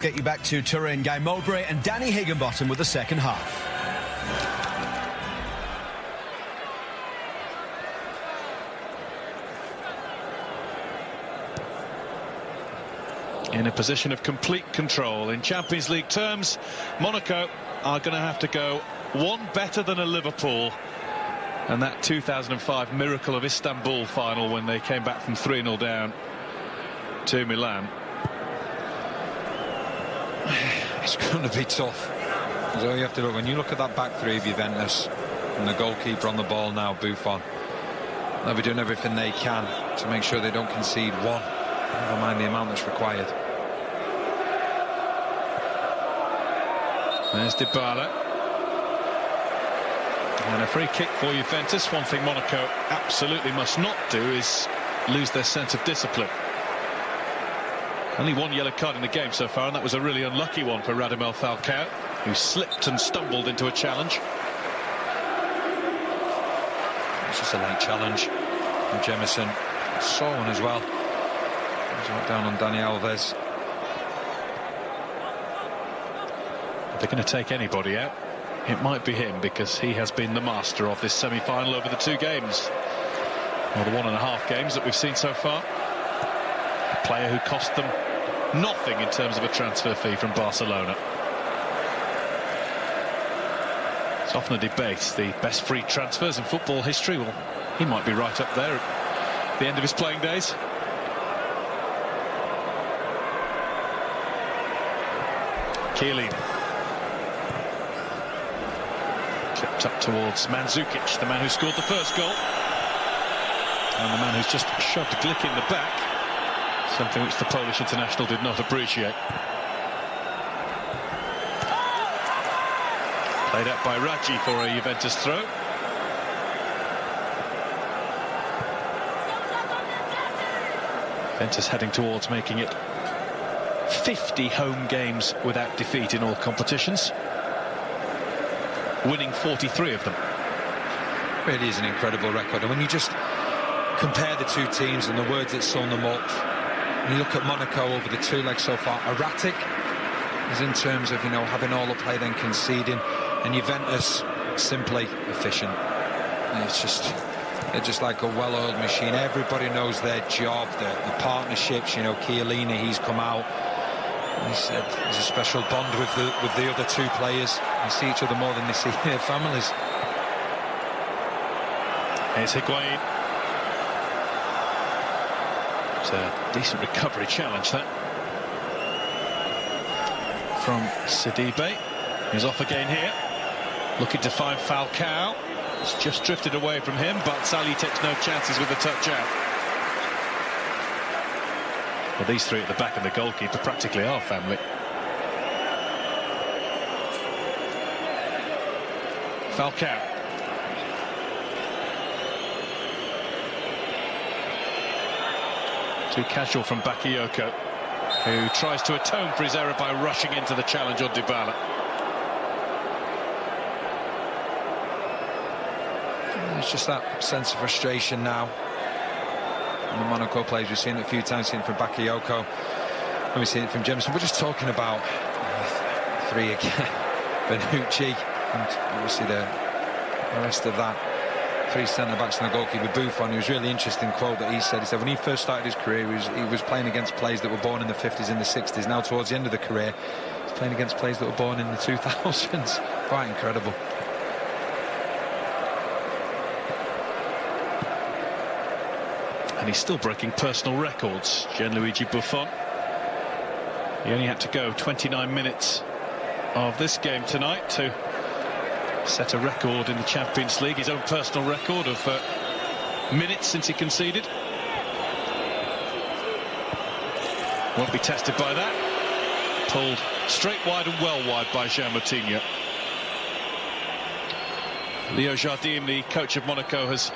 Get you back to Turin. Guy Mowbray and Danny Higginbottom with the second half. In a position of complete control. In Champions League terms, Monaco are going to have to go one better than a Liverpool. And that 2005 miracle of Istanbul final when they came back from 3-0 down to Milan. It's going to be tough. So you have to look, when you look at that back three of Juventus and the goalkeeper on the ball now, Buffon, they'll be doing everything they can to make sure they don't concede one, never mind the amount that's required. There's Dybala. And a free kick for Juventus. One thing Monaco absolutely must not do is lose their sense of discipline. Only one yellow card in the game so far, and that was a really unlucky one for Radamel Falcao, who slipped and stumbled into a challenge. It's just a late challenge from Jemison. Saw one as well. He's right down on Dani Alves. If they're going to take anybody out, it might be him, because he has been the master of this semi-final over the two games, or the 1.5 games that we've seen so far. A player who cost them nothing in terms of a transfer fee from Barcelona. It's often a debate, the best free transfers in football history. Well, he might be right up there at the end of his playing days. Chiellini. Clipped up towards Mandzukic, the man who scored the first goal. And the man who's just shoved Glick in the back. Something which the Polish international did not appreciate. Played out by Raggi for a Juventus throw. Juventus heading towards making it 50 home games without defeat in all competitions, winning 43 of them. Really is an incredible record. And when you just compare the two teams and the words that sum them up, and you look at Monaco over the two legs so far, erratic is in terms of, you know, having all the play then conceding, and Juventus simply efficient. And it's just, they're just like a well-oiled machine. Everybody knows their job, the partnerships. You know, Chiellini, he's come out. He said there's a special bond with the other two players. They see each other more than they see their families. Here's Higuain. It's a decent recovery challenge, that. From Sidibe. He's off again here. Looking to find Falcao. It's just drifted away from him, but Sali takes no chances with the touch out. Well, these three at the back and the goalkeeper practically are family. Falcao. Too casual from Bakayoko, who tries to atone for his error by rushing into the challenge on Dybala. It's just that sense of frustration now. And the Monaco players, we've seen it a few times, seen it from Bakayoko, and we've seen it from Jemison. We're just talking about three again. Bonucci, and obviously the rest of that. Three centre-backs and the goalkeeper, Buffon. It was a really interesting quote that he said. He said when he first started his career, he was playing against players that were born in the 50s and the 60s. Now towards the end of the career, he's playing against players that were born in the 2000s. Quite incredible. And he's still breaking personal records, Gianluigi Buffon. He only had to go 29 minutes of this game tonight to set a record in the Champions League, his own personal record of minutes since he conceded. Won't be tested by that. Pulled straight wide and well wide by Jean Moutinho. Leo Jardim, the coach of Monaco, has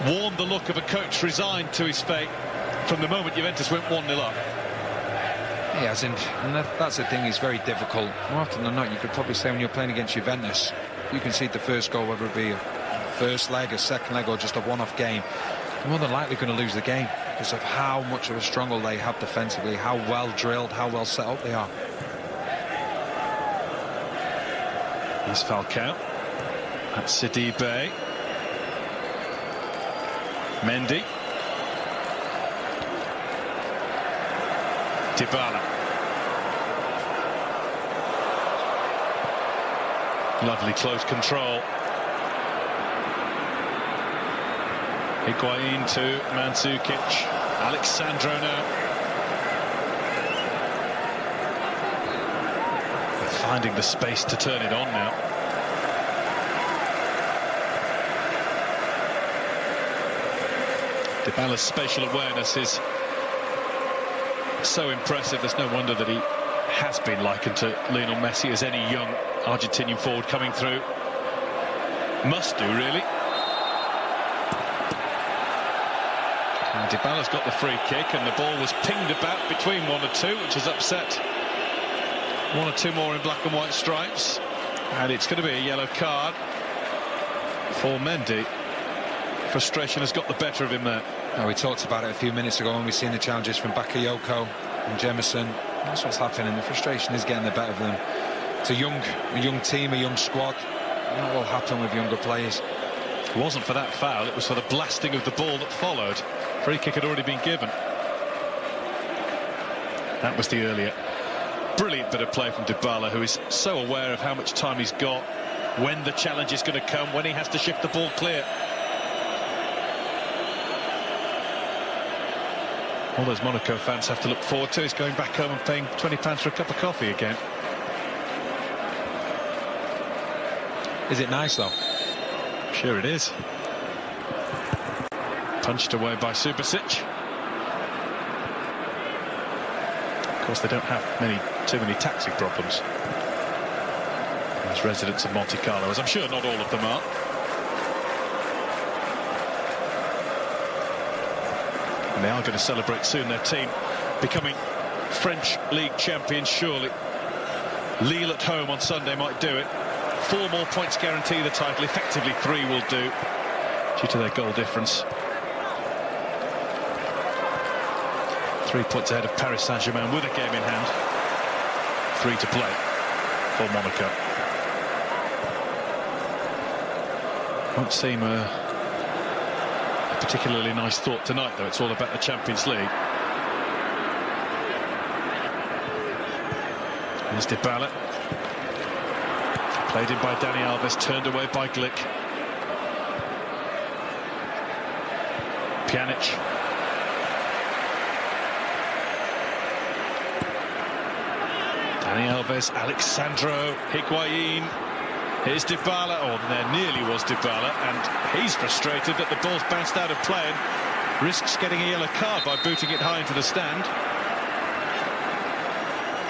worn the look of a coach resigned to his fate from the moment Juventus went 1-0 up. He hasn't, and that's the thing, it's very difficult. More often than not, you could probably say when you're playing against Juventus, you concede the first goal, whether it be a first leg, a second leg, or just a one-off game, you're more than likely going to lose the game. because of how much of a struggle they have defensively, how well drilled, how well set up they are. Here's Falcao. That's Sidibe. Mendy. Dybala. Lovely close control. Higuain to Mandzukic. Alexandro now. Finding the space to turn it on now. Dybala's spatial awareness is so impressive. There's no wonder that he has been likened to Lionel Messi as any young Argentinian forward coming through must do, really. And Dybala's got the free kick, and the ball was pinged about between one or two, which has upset one or two more in black and white stripes, and it's going to be a yellow card for Mendy. Frustration has got the better of him there. Oh, we talked about it a few minutes ago when we seen the challenges from Bakayoko and Jemison. That's what's happening. The frustration is getting the better of them. It's a young team, a young squad. That will happen with younger players. It wasn't for that foul, it was for the blasting of the ball that followed. Free kick had already been given. That was the earlier. Brilliant bit of play from Dybala, who is so aware of how much time he's got, when the challenge is going to come, when he has to shift the ball clear. All those Monaco fans have to look forward to is going back home and paying £20 for a cup of coffee again. Is it nice, though? Sure it is. Punched away by Subasic. Of course, they don't have too many taxi problems as residents of Monte Carlo, as I'm sure not all of them are. And they are going to celebrate soon, their team becoming French League champions, surely. Lille at home on Sunday might do it. 4 more points guarantee the title. Effectively 3 will do, due to their goal difference. 3 points ahead of Paris Saint-Germain with a game in hand. 3 to play for Monaco. Won't seem a particularly nice thought tonight, though. It's all about the Champions League. Here's Dybala. Played in by Dani Alves, turned away by Glick. Pjanic. Dani Alves, Alexandro, Higuain. Here's Dybala. Oh, there nearly was Dybala, and he's frustrated that the ball's bounced out of play and risks getting a yellow card by booting it high into the stand.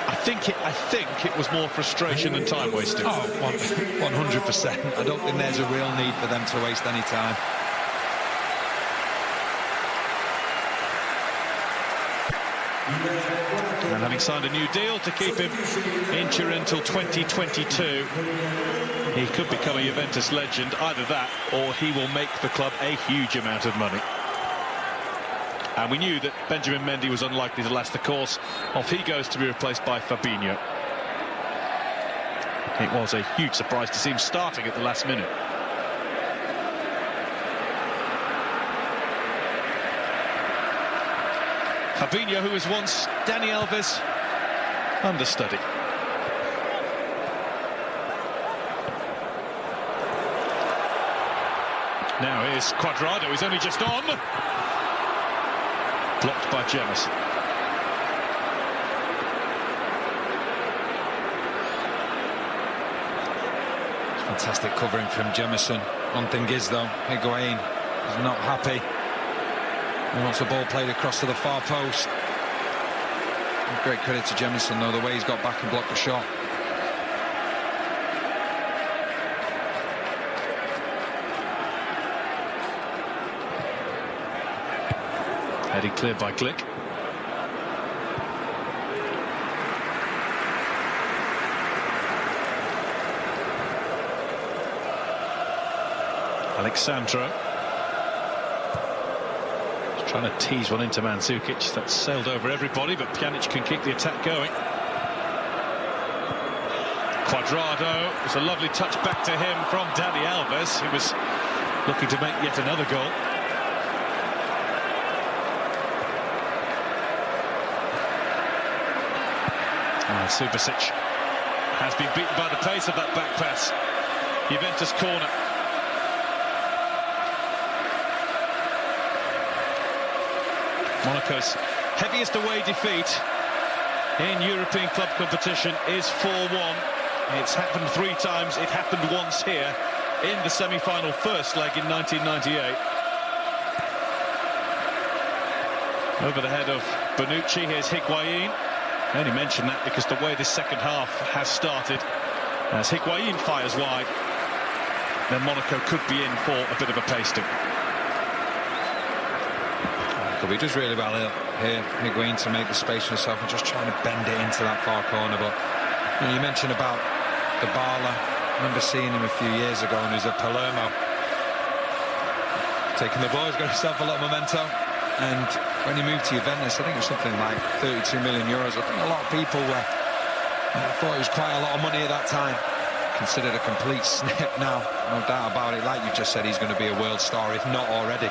I think it was more frustration than time wasting. Oh, 100%. I don't think there's a real need for them to waste any time. And having signed a new deal to keep him in Turin until 2022, he could become a Juventus legend. Either that, or he will make the club a huge amount of money. And we knew that Benjamin Mendy was unlikely to last the course. Off he goes to be replaced by Fabinho. It was a huge surprise to see him starting at the last minute. Fabinho, who was once Dani Alves' understudy. Now here's Cuadrado, he's only just on. Blocked by Jemison. Fantastic covering from Jemison. One thing is, though, Higuain is not happy. He wants the ball played across to the far post. Great credit to Jemison, though, the way he's got back and blocked the shot. Headed clear by Glick. Alexandro. Trying to tease one into Mandzukic. That's sailed over everybody, but Pjanic can keep the attack going. Cuadrado. It's a lovely touch back to him from Dani Alves, who was looking to make yet another goal. Subasic has been beaten by the pace of that back pass. Juventus corner. Monaco's heaviest away defeat in European club competition is 4-1. It's happened 3 times. It happened once here in the semi-final first leg in 1998. Over the head of Bonucci, here's Higuain. I only mention that because the way this second half has started, as Higuain fires wide, then Monaco could be in for a bit of a pasting. He does really well here, Higuain, to make the space for himself and just trying to bend it into that far corner. But you mentioned about Dybala. I remember seeing him a few years ago, and he was at Palermo. Taking the ball, he's got himself a lot of memento. And when he moved to Juventus, I think it was something like 32 million euros. I think a lot of people thought it was quite a lot of money at that time. Considered a complete snip now, no doubt about it. Like you just said, he's going to be a world star, if not already.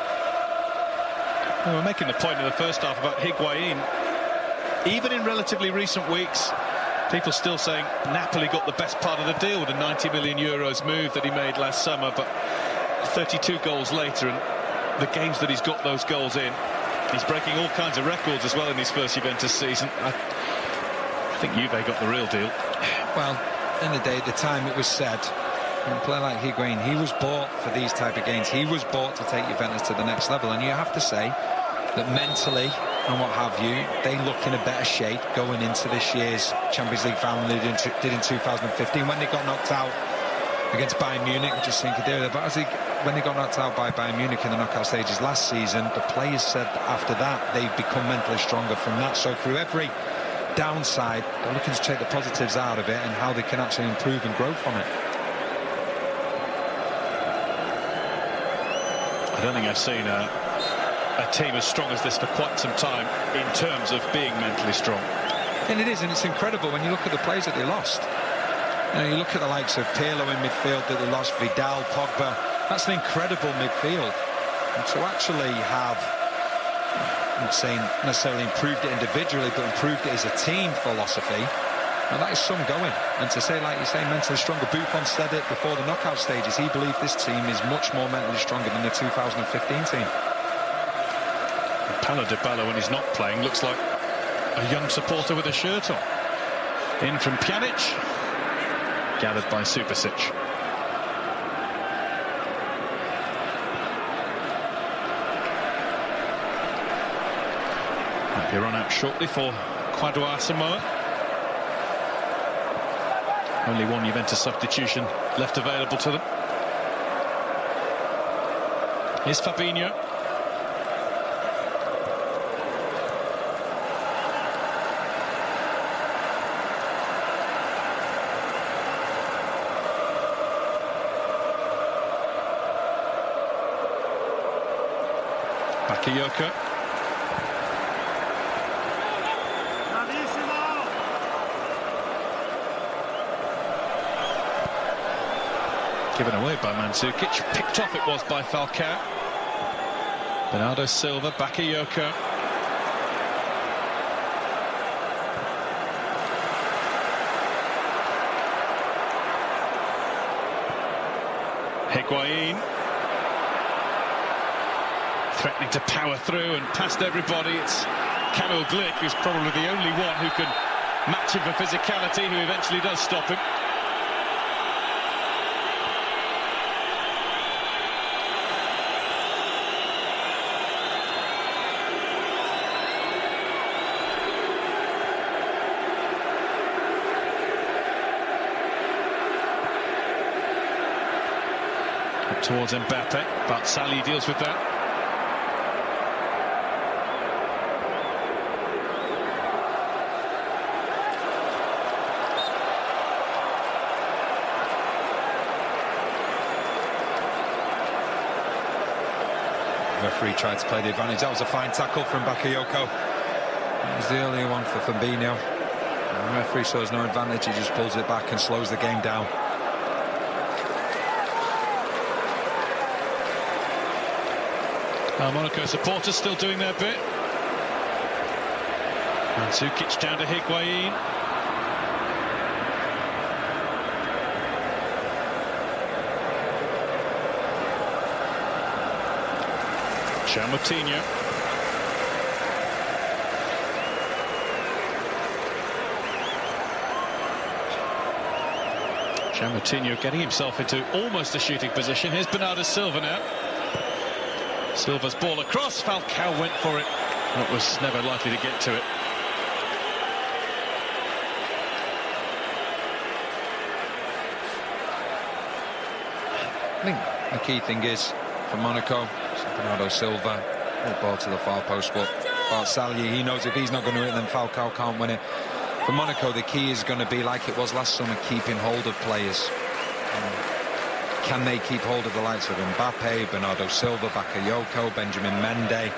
Well, we're making the point in the first half about Higuain. Even in relatively recent weeks, people still saying Napoli got the best part of the deal with a 90 million euros move that he made last summer, but 32 goals later, and the games that he's got those goals in, he's breaking all kinds of records as well in his first Juventus season. I think Juve got the real deal. Well, in the day, at the time it was said, when a player like Higuain, he was bought for these type of games. He was bought to take Juventus to the next level, and you have to say that mentally and what have you, they look in a better shape going into this year's Champions League final than they did in 2015 when they got knocked out against Bayern Munich. Just think there, but when they got knocked out by Bayern Munich in the knockout stages last season, the players said that after that they've become mentally stronger from that. So through every downside, they're looking to take the positives out of it and how they can actually improve and grow from it. I don't think I've seen a team as strong as this for quite some time in terms of being mentally strong. And it is, and it's incredible when you look at the players that they lost. You look at the likes of Pirlo in midfield that they lost, Vidal, Pogba. That's an incredible midfield. And to actually have, I'm not saying necessarily improved it individually, but improved it as a team philosophy, and that is some going. And to say, like you say, mentally stronger, Buffon said it before the knockout stages, he believed this team is much more mentally stronger than the 2015 team. Paulo Dybala, when he's not playing, looks like a young supporter with a shirt on. In from Pjanic, gathered by Subasic. Might be run out shortly for Kwadwo Asamoah. Only one Juventus substitution left available to them. Here's Fabinho. Bakayoko. Given away by Mandzukic. Picked off it was by Falcao. Bernardo Silva, Bakayoko. Higuain. Threatening to power through and past everybody. It's Kamil Glik, who's probably the only one who can match him for physicality, who eventually does stop him. Up towards Mbappe, but Sally deals with that. referee tried to play the advantage. That was a fine tackle from Bakayoko. It was the earlier one for Fabinho. The referee shows no advantage, he just pulls it back and slows the game down. Monaco supporters still doing their bit. Mandzukic down to Higuain. Moutinho. Moutinho getting himself into almost a shooting position. Here's Bernardo Silva now. Silva's ball across. Falcao went for it. That was never likely to get to it. I think the key thing is for Monaco, Bernardo Silva, great ball to the far post, but Salih, he knows if he's not going to win it, then Falcao can't win it. For Monaco, the key is going to be, like it was last summer, keeping hold of players. Can they keep hold of the likes of Mbappe, Bernardo Silva, Bakayoko, Benjamin Mendy?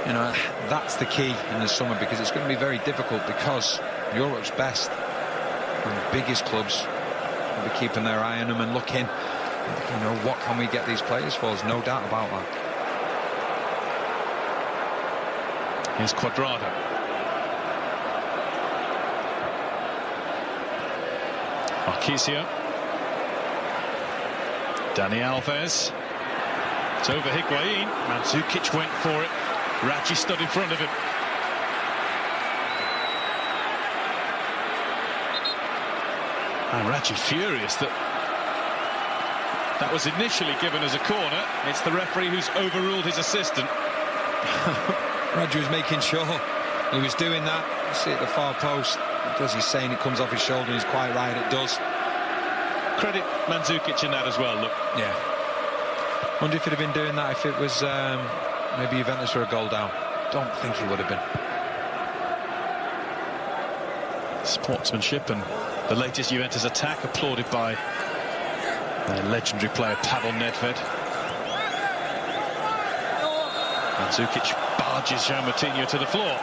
You know, that's the key in the summer, because it's going to be very difficult, because Europe's best and biggest clubs will be keeping their eye on them and looking, you know, what can we get these players for? There's no doubt about that. Here's Cuadrado. Marquisio. Dani Alves. It's over Higuain. Mandzukic went for it. Raji stood in front of him. And Raji furious that was initially given as a corner. It's the referee who's overruled his assistant. Raji was making sure he was doing that. You see at the far post, because he's saying it comes off his shoulder, and he's quite right, it does. Credit Mandzukic in that as well, look. Yeah. Wonder if he'd have been doing that if it was maybe Juventus were a goal down. Don't think he would have been. Sportsmanship and the latest Juventus attack applauded by their legendary player Pavel Nedved. Mandzukic barges Moutinho to the floor.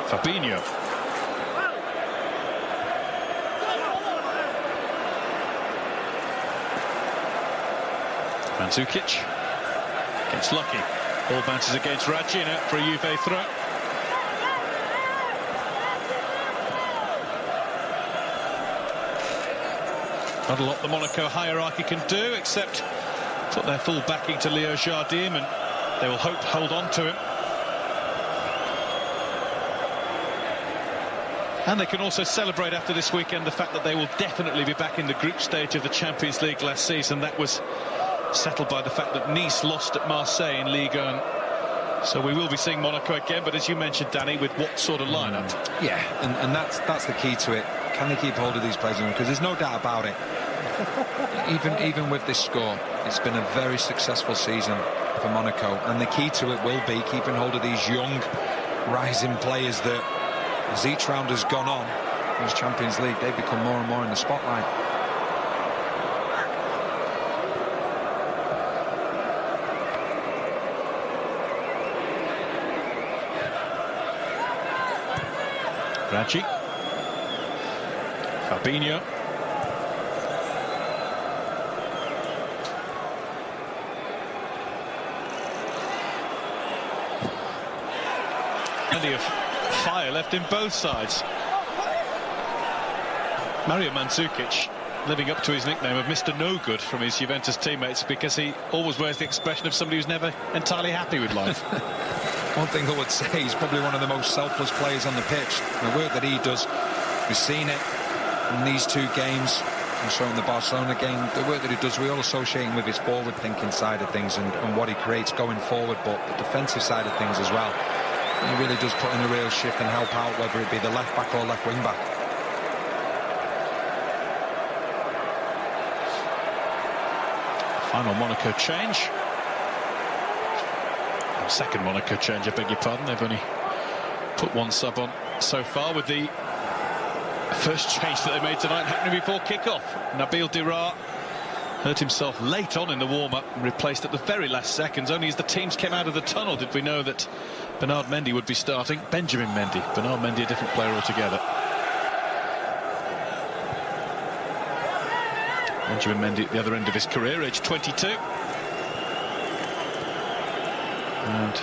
Fabinho. Mandzukic gets lucky. Ball bounces against Raji and out for a Juve throw. Not a lot the Monaco hierarchy can do except put their full backing to Leo Jardim, and they will hold on to him. And they can also celebrate after this weekend the fact that they will definitely be back in the group stage of the Champions League last season. That was settled by the fact that Nice lost at Marseille in Ligue 1. So we will be seeing Monaco again, but as you mentioned, Danny, with what sort of lineup? Yeah, and that's the key to it. Can they keep hold of these players? Because there's no doubt about it. Even with this score, it's been a very successful season for Monaco, and the key to it will be keeping hold of these young, rising players that, as each round has gone on in this Champions League, they've become more and more in the spotlight. Raji. Fabinho. Plenty of fire left in both sides. Mario Mandzukic living up to his nickname of Mr. No Good from his Juventus teammates, because he always wears the expression of somebody who's never entirely happy with life. One thing I would say, he's probably one of the most selfless players on the pitch. The work that he does, we've seen it in these two games, and so in the Barcelona game. The work that he does, we all associate him with his forward-thinking side of things and what he creates going forward, but the defensive side of things as well. He really does put in a real shift and help out, whether it be the left-back or left wing-back. Final Monaco change. Second Monaco change, I beg your pardon. They've only put one sub on so far, with the First change that they made tonight happening before kick-off. Nabil Dirar hurt himself late on in the warm-up and replaced at the very last seconds. Only as the teams came out of the tunnel did we know that Bernard Mendy would be starting. Benjamin Mendy. Bernard Mendy, a different player altogether. Benjamin Mendy at the other end of his career, age 22. And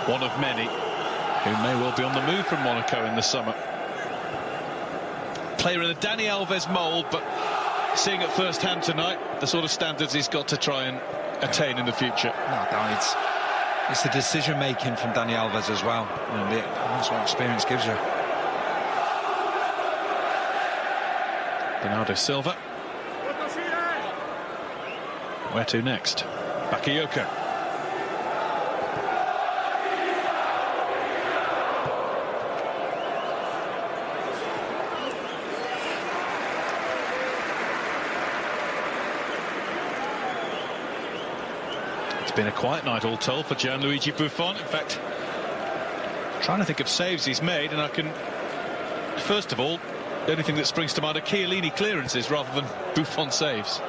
one of many who may well be on the move from Monaco in the summer. Player in the Dani Alves mould, but seeing at first hand tonight the sort of standards he's got to try and attain in the future. No, it's the decision making from Dani Alves as well, and that's what experience gives you. Bernardo Silva. Where to next? Bakayoko. It's been a quiet night all told for Gianluigi Buffon. In fact, trying to think of saves he's made, and I can, first of all, the only thing that springs to mind are Chiellini clearances rather than Buffon saves.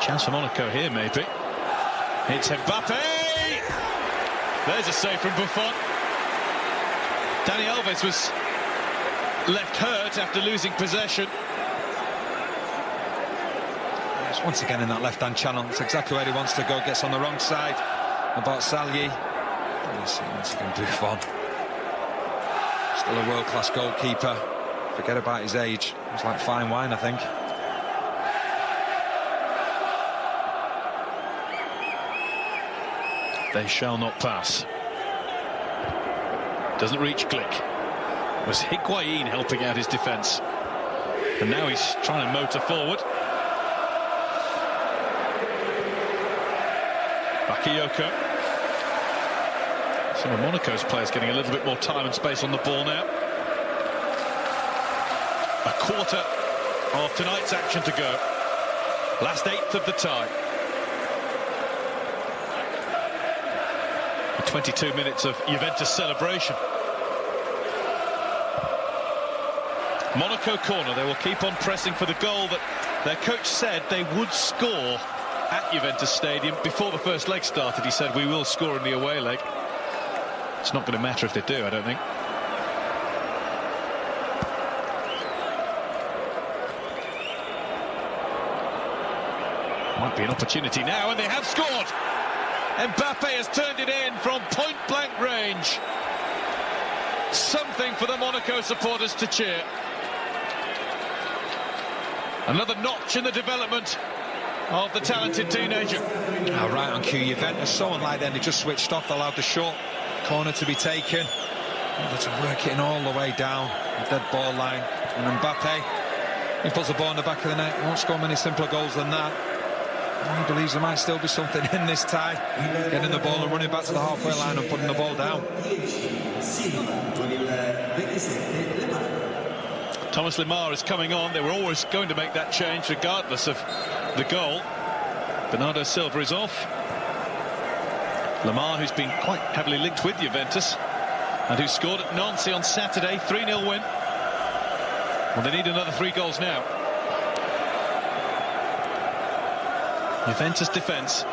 Chance for Monaco here, maybe. It's Mbappe! There's a save from Buffon. Dani Alves was left hurt after losing possession. Yes, once again in that left-hand channel. It's exactly where he wants to go. Gets on the wrong side. About Salyi. Once again, Buffon. Still a world-class goalkeeper. Forget about his age. It's like fine wine, I think. They shall not pass. Doesn't reach Glick. It was Higuain helping out his defence. And now he's trying to motor forward. Bakayoko. Some of Monaco's players getting a little bit more time and space on the ball now. A quarter of tonight's action to go. Last eighth of the tie. 22 minutes of Juventus celebration. Monaco corner. They will keep on pressing for the goal that their coach said they would score at Juventus Stadium before the first leg started. He said, we will score in the away leg. It's not going to matter if they do, I don't think. Might be an opportunity now, and they have scored. Mbappe has turned it in from point-blank range. Something for the Monaco supporters to cheer. Another notch in the development of the talented teenager. Oh, right on cue, Juventus so unlike them. They just switched off, allowed the short corner to be taken. Able to work it in all the way down the dead ball line. And Mbappe, he puts the ball in the back of the net. He won't score many simpler goals than that. He believes there might still be something in this tie. Getting the ball and running back to the halfway line and putting the ball down. Thomas Lemar is coming on. They were always going to make that change regardless of the goal. Bernardo Silva is off. Lemar, who's been quite heavily linked with Juventus and who scored at Nancy on Saturday, 3-0 win. Well, they need another 3 goals now. Juventus defence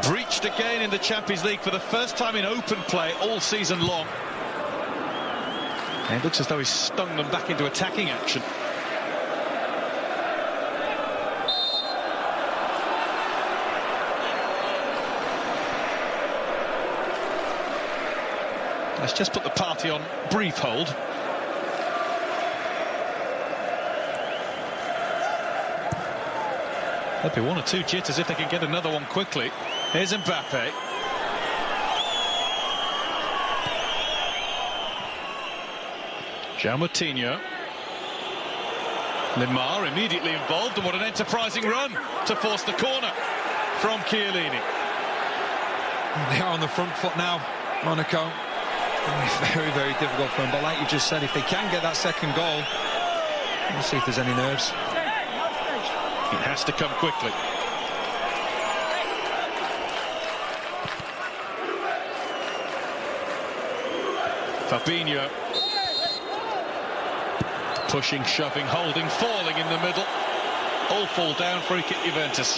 breached again in the Champions League for the first time in open play all season long. And it looks as though he's stung them back into attacking action. Let's just put the party on brief hold. There'll be 1 or 2 jitters if they can get another one quickly. Here's Mbappe. João Moutinho. Lemar immediately involved, and what an enterprising run to force the corner from Chiellini. They are on the front foot now, Monaco. Very, very difficult for them, but like you just said, if they can get that second goal, we'll see if there's any nerves. It has to come quickly. Fabinho. Pushing, shoving, holding, falling in the middle. All fall down, free kick Juventus.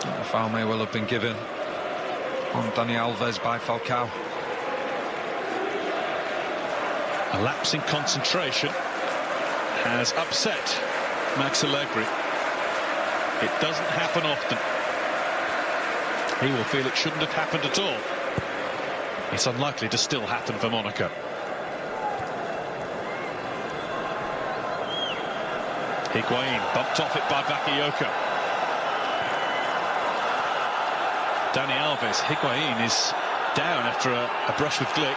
The foul may well have been given on Dani Alves by Falcao. A lapse in concentration has upset Max Allegri. It doesn't happen often. He will feel it shouldn't have happened at all. It's unlikely to still happen for Monaco. Higuain bumped off it by Bakayoko. Dani Alves. Higuain is down after a brush with Glick.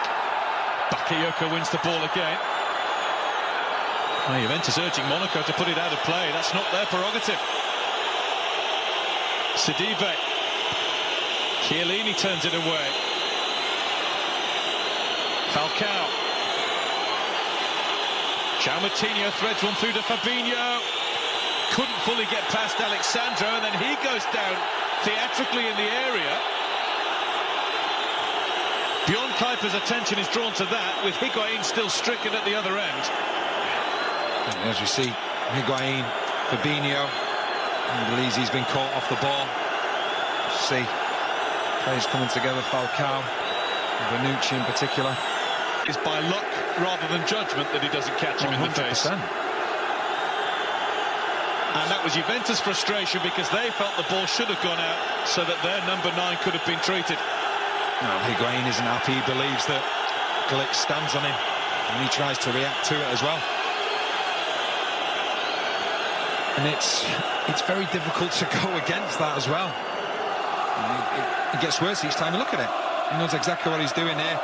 Bakayoko wins the ball again. Well, Juventus urging Monaco to put it out of play. That's not their prerogative. Sidibe. Chiellini turns it away. Falcao. João Moutinho threads one through to Fabinho. Couldn't fully get past Alexandro, and then he goes down theatrically in the area. Bjorn Kuiper's attention is drawn to that, with Higuain still stricken at the other end. And as you see, Higuain, Fabinho, he believes he's been caught off the ball. See, players coming together, Falcao, Bonucci in particular. It's by luck rather than judgment that he doesn't catch him 100%. In the face. And that was Juventus' frustration, because they felt the ball should have gone out so that their number 9 could have been treated. No, Higuain isn't happy. He believes that Glick stands on him, and he tries to react to it as well. And it's very difficult to go against that as well. It gets worse each time you look at it. He knows exactly what he's doing here.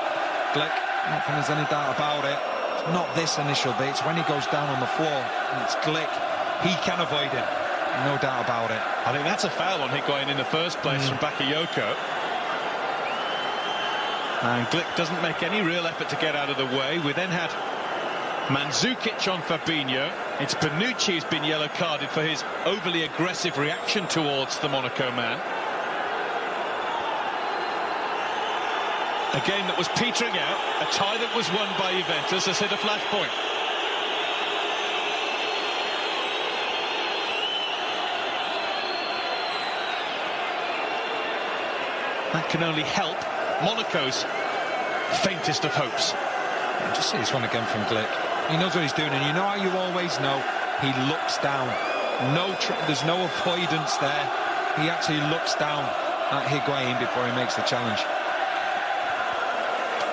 Glick, I don't think there's any doubt about it. It's not this initial bit, it's when he goes down on the floor, and it's Glick. He can avoid it, no doubt about it. I think that's a foul on Higuain in the first place from Bakayoko. And Glick doesn't make any real effort to get out of the way. We then had Mandzukic on Fabinho. It's Bonucci who's been yellow carded for his overly aggressive reaction towards the Monaco man. A game that was petering out, a tie that was won by Juventus has hit a flashpoint. That can only help Monaco's faintest of hopes. Yeah, just see this one again from Glick. He knows what he's doing, and you know how you always know, he looks down. There's no avoidance there. He actually looks down at Higuain before he makes the challenge.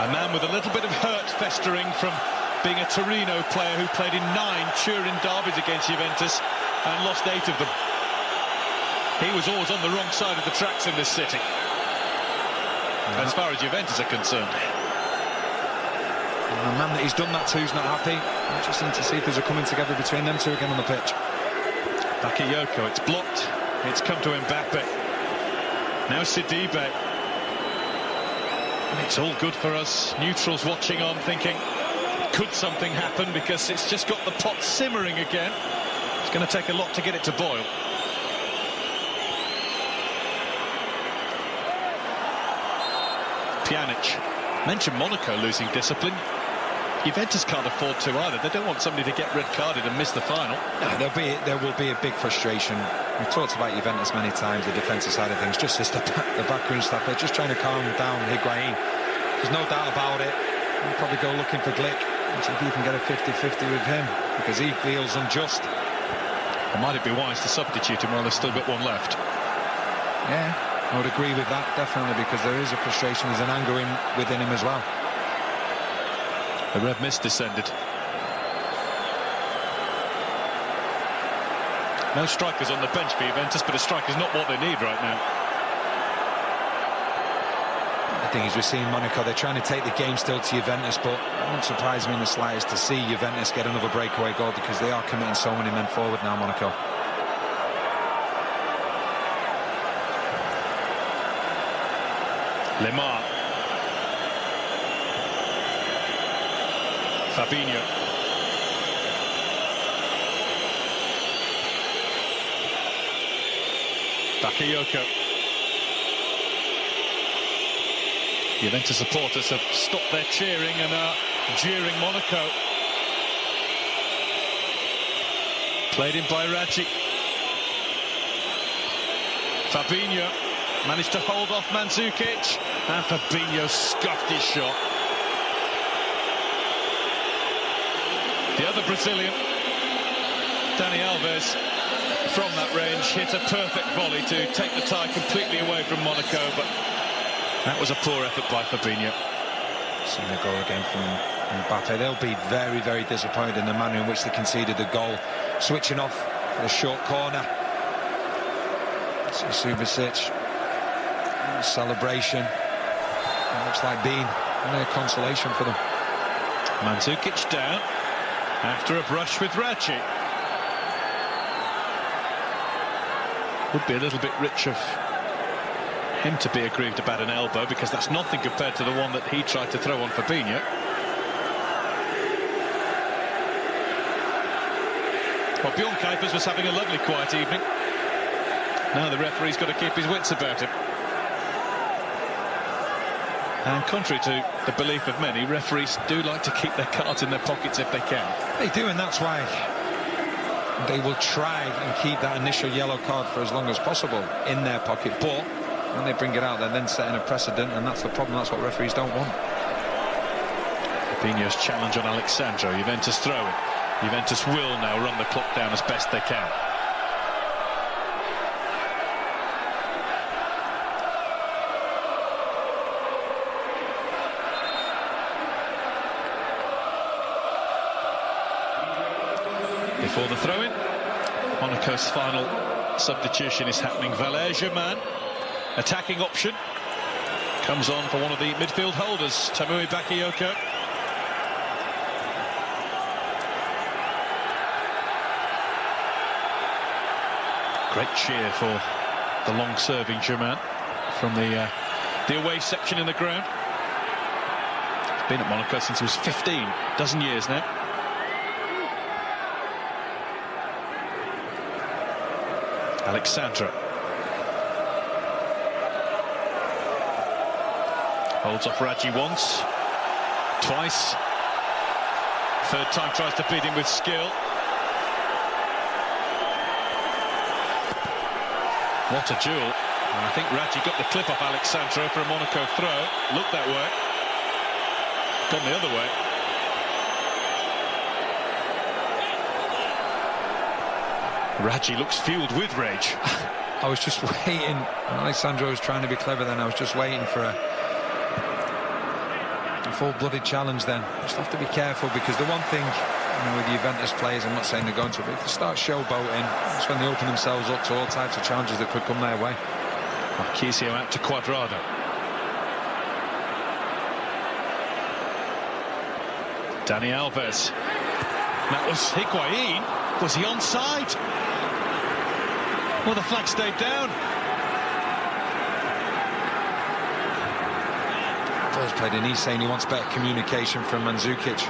A man with a little bit of hurt festering from being a Torino player who played in 9 Turin derbies against Juventus and lost 8 of them. He was always on the wrong side of the tracks in this city, as far as Juventus are concerned. And the man that he's done that to is not happy. Interesting to see if there's a coming together between them two again on the pitch. Bakayoko, it's blocked. It's come to Mbappe. Now Sidibe. And it's all good for us neutrals watching on, thinking, could something happen? Because it's just got the pot simmering again. It's going to take a lot to get it to boil. Pjanic. Mentioned Monaco losing discipline. Juventus can't afford to either. They don't want somebody to get red carded and miss the final. No, there will be a big frustration. We've talked about Juventus many times, the defensive side of things, just as the backroom staff. They're just trying to calm down Higuain. There's no doubt about it. We'll probably go looking for Glick and see if he can get a 50-50 with him, because he feels unjust. Or might it be wise to substitute him while there's still but one left? Yeah, I would agree with that, definitely, because there is a frustration, there's an anger within him as well. The red mist descended. No strikers on the bench for Juventus, but a striker's not what they need right now. The thing is, we're seeing Monaco, they're trying to take the game still to Juventus, but it won't surprise me in the slightest to see Juventus get another breakaway goal, because they are committing so many men forward now, Monaco. Lemar. Fabinho. Bakayoko. Juventus supporters have stopped their cheering and are jeering Monaco. Played in by Raggi. Fabinho managed to hold off Mandzukic, and Fabinho scuffed his shot. The other Brazilian, Dani Alves, from that range, hit a perfect volley to take the tie completely away from Monaco, but that was a poor effort by Fabinho. Seeing the goal again from Mbappe. They'll be very, very disappointed in the manner in which they conceded the goal. Switching off for a short corner. Subasic. Celebration. It looks like being a consolation for them. Mandzukic down after a brush with Raggi. Would be a little bit rich of him to be aggrieved about an elbow, because that's nothing compared to the one that he tried to throw on Fabinho. Well, Bjorn Kuipers was having a lovely quiet evening. Now the referee's got to keep his wits about him. And contrary to the belief of many, referees do like to keep their cards in their pockets if they can. They do, and that's why they will try and keep that initial yellow card for as long as possible in their pocket. But when they bring it out, they're then setting a precedent, and that's the problem. That's what referees don't want. Fabinho's challenge on Alexandro. Juventus throw it. Juventus will now run the clock down as best they can. Before the throw-in, Monaco's final substitution is happening. Valère Germain, attacking option, comes on for one of the midfield holders, Tamui Bakayoko. Great cheer for the long-serving Germain from the away section in the ground. He's been at Monaco since he was 15, a dozen years now. Alexandra holds off Raggi once, twice, third time tries to beat him with skill. What a duel. I think Raggi got the clip off Alexandra for a Monaco throw. Looked that way, gone the other way. Raggi looks fueled with rage. I was just waiting. Alexandro was trying to be clever then. I was just waiting for a full-blooded challenge then. Just have to be careful, because the one thing, with the Juventus players, I'm not saying they're going to, but if they start showboating, that's when they open themselves up to all types of challenges that could come their way. Marchisio out to Cuadrado. Dani Alves. That was Higuain. Was he onside? Well, the flag stayed down. Ball's played in. He's saying he wants better communication from Mandzukic.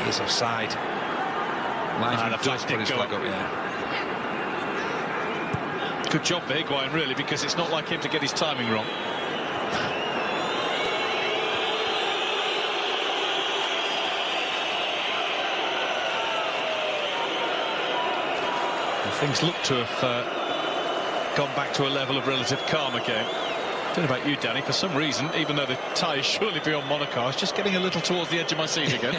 He is offside. The flag did go up. Yeah. Good job for Higuain, really, because it's not like him to get his timing wrong. Well, things look to have gone back to a level of relative calm again. I don't know about you, Danny, for some reason, even though the tie is surely beyond Monaco, I was just getting a little towards the edge of my seat again.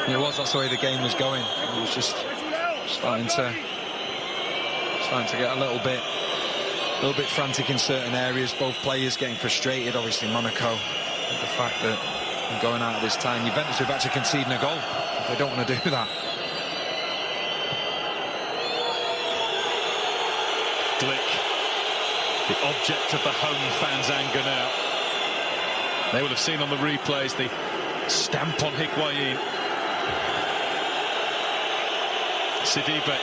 It was, that's the way the game was going. It was just starting to get a little bit frantic in certain areas. Both players getting frustrated. Obviously Monaco, with the fact that they're going out at this time. Juventus have actually conceded a goal. They don't want to do that. Glick, the object of the home fans' anger now. They will have seen on the replays the stamp on Higuain. Sidibe.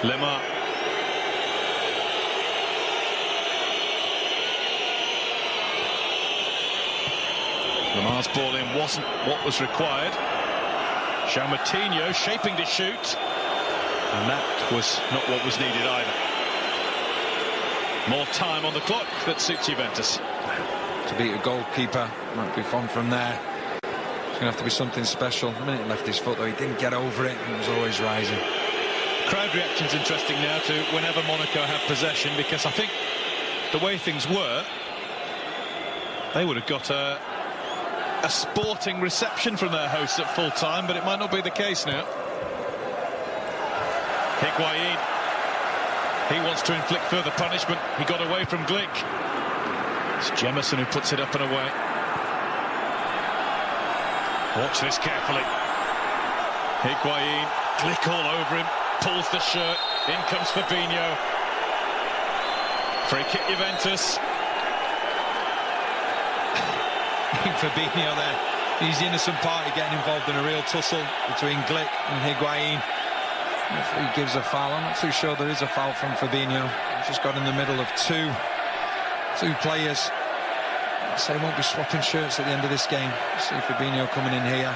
Lemar. Lemar's ball in wasn't what was required. Martinho shaping to shoot, and that was not what was needed either. More time on the clock that suits Juventus. To beat a goalkeeper, might be fun from there. It's going to have to be something special. The minute he left his foot, though, he didn't get over it. He was always rising. Crowd reaction's interesting now to whenever Monaco have possession, because I think the way things were, they would have got a sporting reception from their hosts at full time, but it might not be the case now. Higuain, he wants to inflict further punishment. He got away from Glick. It's Jemison who puts it up and away. Watch this carefully. Higuain, Glick all over him, pulls the shirt. In comes Fabinho. Free kick Juventus. Fabinho there, he's the innocent party getting involved in a real tussle between Glick and Higuain. If he gives a foul, I'm not too sure there is a foul from Fabinho. He's just got in the middle of two players. So he won't be swapping shirts at the end of this game. See Fabinho coming in here.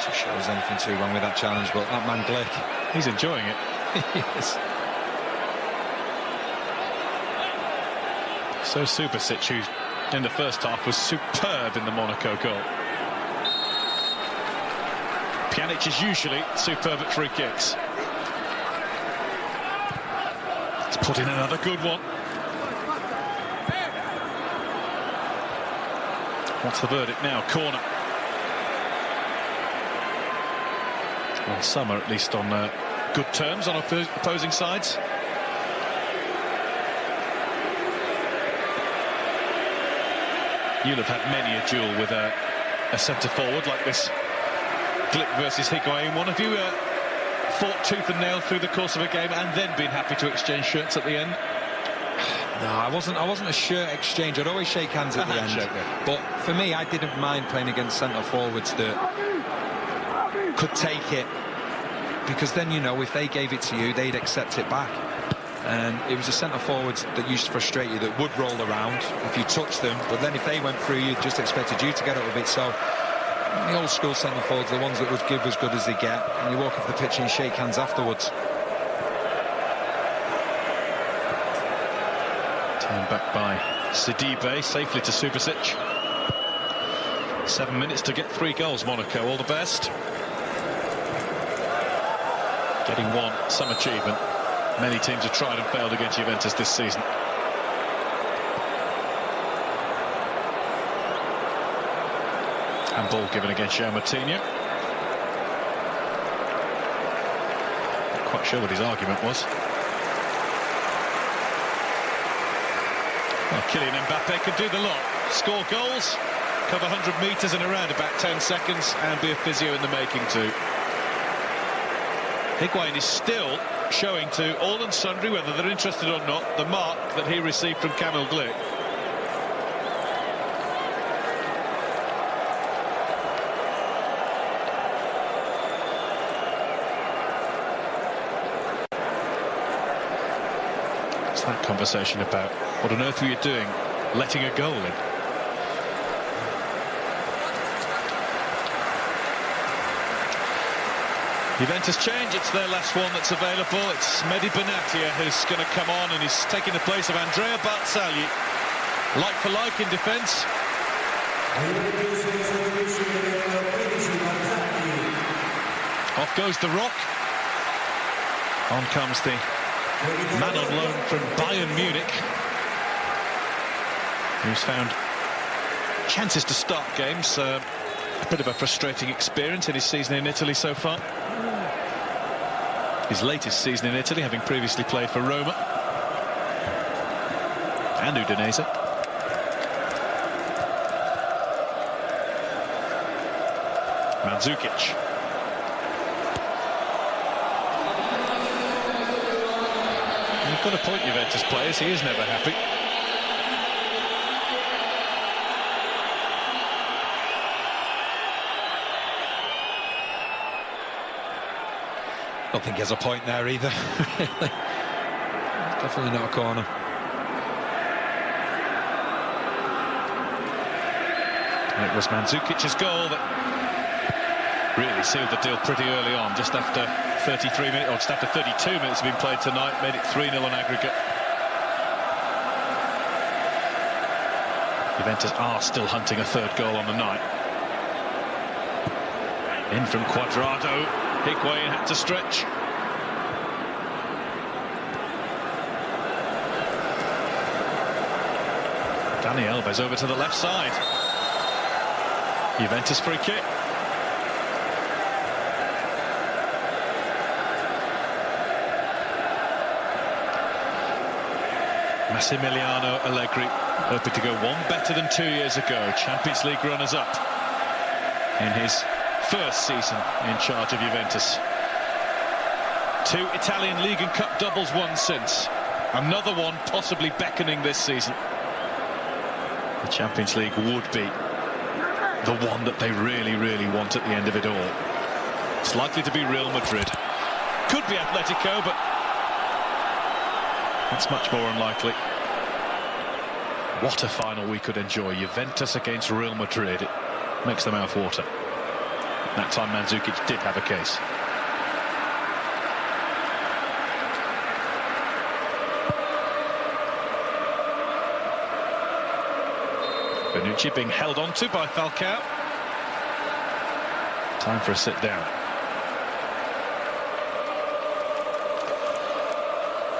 Not sure there's anything too wrong with that challenge, but that man Glick, he's enjoying it. Yes. So Subasic, who in the first half was superb in the Monaco goal. Pjanic is usually superb at free kicks. Let's put in another good one. What's the verdict now? Corner. Well, some are at least on good terms on opposing sides. You'll have had many a duel with a centre-forward like this Glick versus Higuain. One of you fought tooth and nail through the course of a game and then been happy to exchange shirts at the end? No, I wasn't a shirt exchange. I'd always shake hands at the end. But for me, I didn't mind playing against centre-forwards that could take it, because then, you know, if they gave it to you, they'd accept it back. And it was the centre-forwards that used to frustrate you, that would roll around if you touched them, but then if they went through, you just expected you to get out of it. So the old school centre-forwards, the ones that would give as good as they get, and you walk off the pitch and shake hands afterwards. Turned back by Sidibe, safely to Subasic. 7 minutes to get 3 goals, Monaco. All the best. Getting one, some achievement. Many teams have tried and failed against Juventus this season. And ball given against Martinho. Not quite sure what his argument was. Well, Kylian Mbappe could do the lot. Score goals, cover 100 metres in around about 10 seconds, and be a physio in the making too. Higuain is still showing to all and sundry, whether they're interested or not, the mark that he received from Kamil Glick. What's that conversation about? What on earth were you doing, letting a goal in? Juventus change, it's their last one that's available. It's Mehdi Benatia who's going to come on, and he's taking the place of Andrea Barzagli. Like for like in defence. Off goes the Rock. On comes the man on loan from Bayern Munich, who's found chances to start games. A bit of a frustrating experience in his season in Italy so far. His latest season in Italy, having previously played for Roma and Udinese. Mandzukic. You've got a point, Juventus players. He is never happy. I don't think he has a point there either. Definitely not a corner. And it was Mandzukic's goal that really sealed the deal pretty early on, just after 33 minutes, or just after 32 minutes have been played tonight, made it 3-0 on aggregate. Juventus are still hunting a third goal on the night. In from Cuadrado, Higuain had to stretch. Dani Alves over to the left side. Juventus free kick. Massimiliano Allegri hoping to go one better than 2 years ago. Champions League runners-up in his first season in charge of Juventus. 2 Italian League and Cup doubles won since. Another one possibly beckoning this season. The Champions League would be the one that they really, really want at the end of it all. It's likely to be Real Madrid. Could be Atletico, but that's much more unlikely. What a final we could enjoy. Juventus against Real Madrid. It makes the mouth water. That time Mandzukic did have a case. Bonucci being held onto by Falcao. Time for a sit down.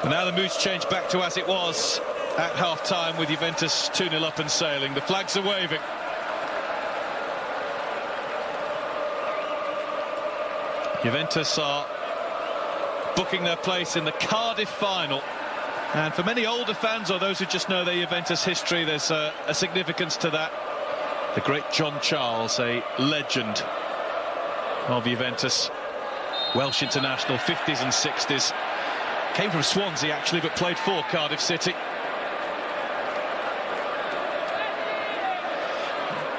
And now the mood's changed back to as it was at half-time, with Juventus 2-0 up and sailing. The flags are waving. Juventus are booking their place in the Cardiff final. And for many older fans, or those who just know their Juventus history, there's a significance to that. The great John Charles, a legend of Juventus. Welsh international, 50s and 60s. Came from Swansea, actually, but played for Cardiff City.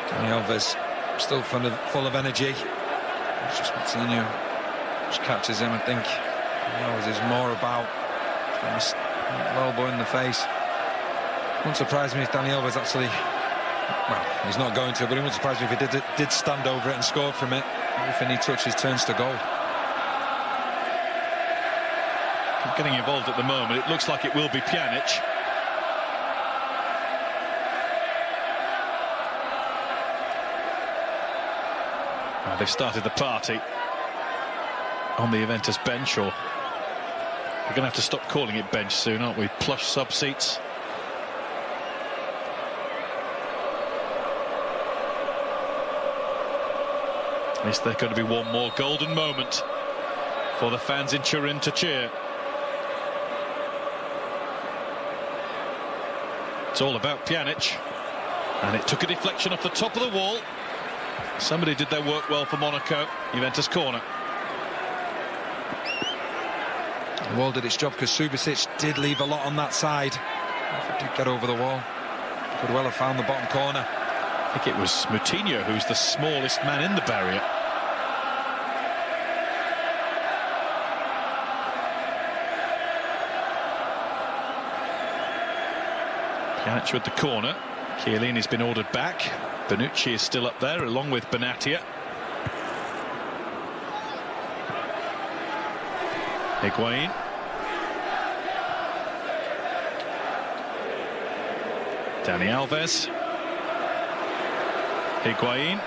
Dani Alves still full of energy. It's just Martinho just catches him. I think Alves is more about elbow in the face. Wouldn't surprise me if Dani Alves actually, well, he's not going to, but it wouldn't surprise me if he did stand over it and scored from it. Everything he touches turns to gold. Getting involved at the moment. It looks like it will be Pjanic. They've started the party on the Juventus bench, or we're going to have to stop calling it bench soon, aren't we? Plush sub seats. Is there going to be one more golden moment for the fans in Turin to cheer? It's all about Pjanic, and it took a deflection off the top of the wall. Somebody did their work well for Monaco. Juventus corner. The wall did its job because Subasic did leave a lot on that side. If it did get over the wall, could well have found the bottom corner. I think it was Moutinho who's the smallest man in the barrier. Pjanic with the corner. Chiellini's been ordered back. Bonucci is still up there along with Benatia. Higuain. Dani Alves. Higuain.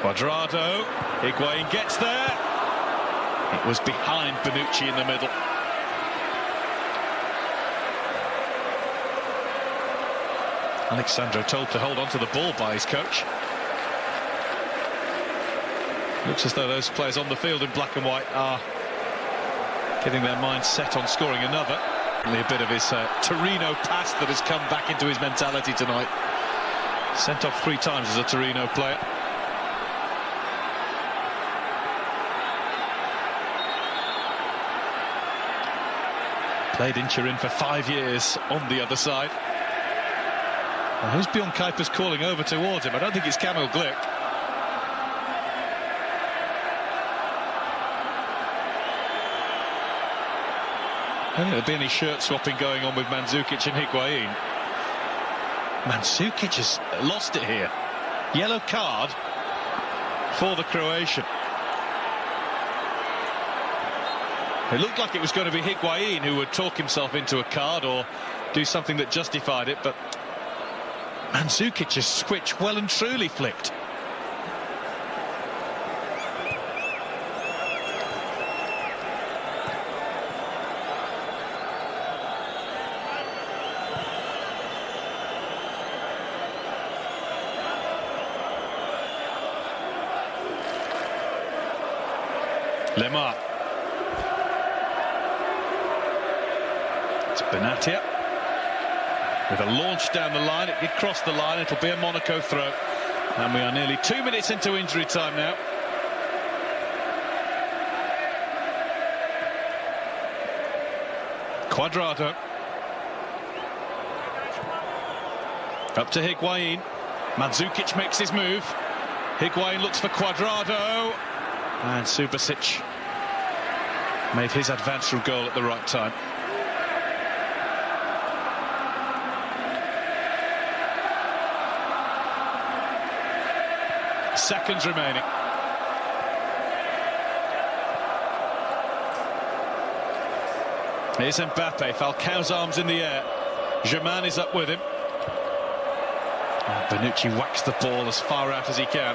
Cuadrado. Higuain gets there. It was behind Bonucci in the middle. Alexandro told to hold on to the ball by his coach. Looks as though those players on the field in black and white are getting their minds set on scoring another. Only a bit of his Torino past that has come back into his mentality tonight. Sent off 3 times as a Torino player. Played in Turin for 5 years on the other side. Well, who's Bjorn Kuipers calling over towards him? I don't think it's Kamil Glick. I don't think there'd be any shirt swapping going on with Mandzukic and Higuain. Mandzukic has lost it here. Yellow card for the Croatian. It looked like it was going to be Higuain who would talk himself into a card or do something that justified it, but Mandzukic's switch well and truly flicked. Lemar. It's Benatia with a launch down the line. It did cross the line. It'll be a Monaco throw, and we are nearly 2 minutes into injury time now. Cuadrado up to Higuain. Mandzukic makes his move. Higuain looks for Cuadrado, and Subasic made his advance through goal at the right time. Seconds remaining. Here's Mbappe. Falcao's arms in the air. Germain is up with him. And Bonucci whacks the ball as far out as he can.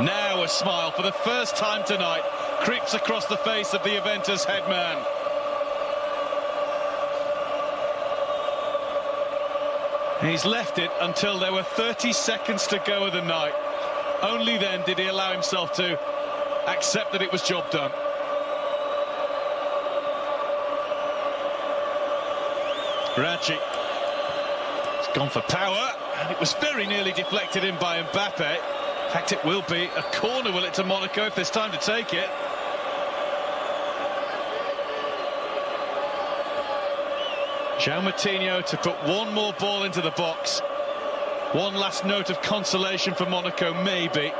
Now a smile for the first time tonight creeps across the face of the Juventus headman. He's left it until there were 30 seconds to go of the night. Only then did he allow himself to accept that it was job done. Raci has gone for power, and it was very nearly deflected in by Mbappe. In fact, it will be a corner, will it, to Monaco if there's time to take it. João Moutinho to put one more ball into the box. One last note of consolation for Monaco, maybe.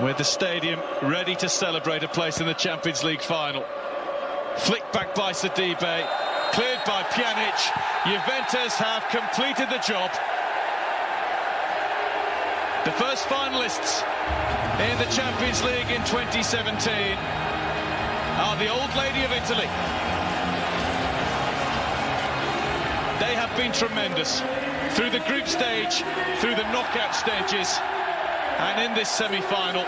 With the stadium ready to celebrate a place in the Champions League final. Flicked back by Sidibe, cleared by Pjanic. Juventus have completed the job. The first finalists in the Champions League in 2017 are the old lady of Italy. They have been tremendous through the group stage, through the knockout stages, and in this semi-final.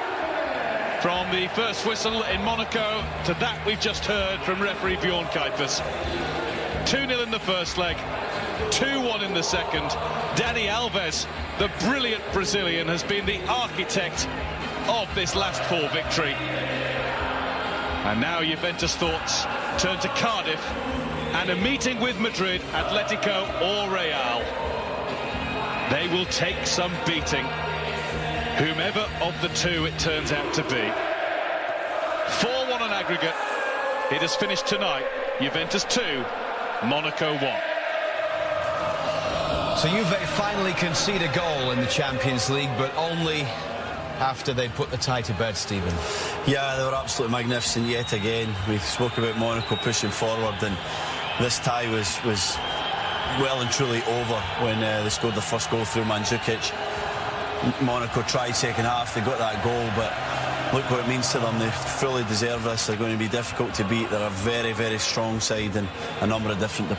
From the first whistle in Monaco to that we've just heard from referee Bjorn Kuipers. 2-0 in the first leg, 2-1 in the second. Dani Alves, the brilliant Brazilian, has been the architect of this last four victory. And now Juventus thoughts turn to Cardiff and a meeting with Madrid, Atletico or Real. They will take some beating, whomever of the two it turns out to be. 4-1 on aggregate. It has finished tonight. Juventus 2, Monaco 1. So Juve finally concede a goal in the Champions League, but only after they put the tie to bed, Stephen. Yeah, they were absolutely magnificent yet again. We spoke about Monaco pushing forward, and this tie was well and truly over when they scored the first goal through Mandzukic. Monaco tried second half, they got that goal, but look what it means to them. They fully deserve this. They're going to be difficult to beat. They're a very, very strong side in a number of different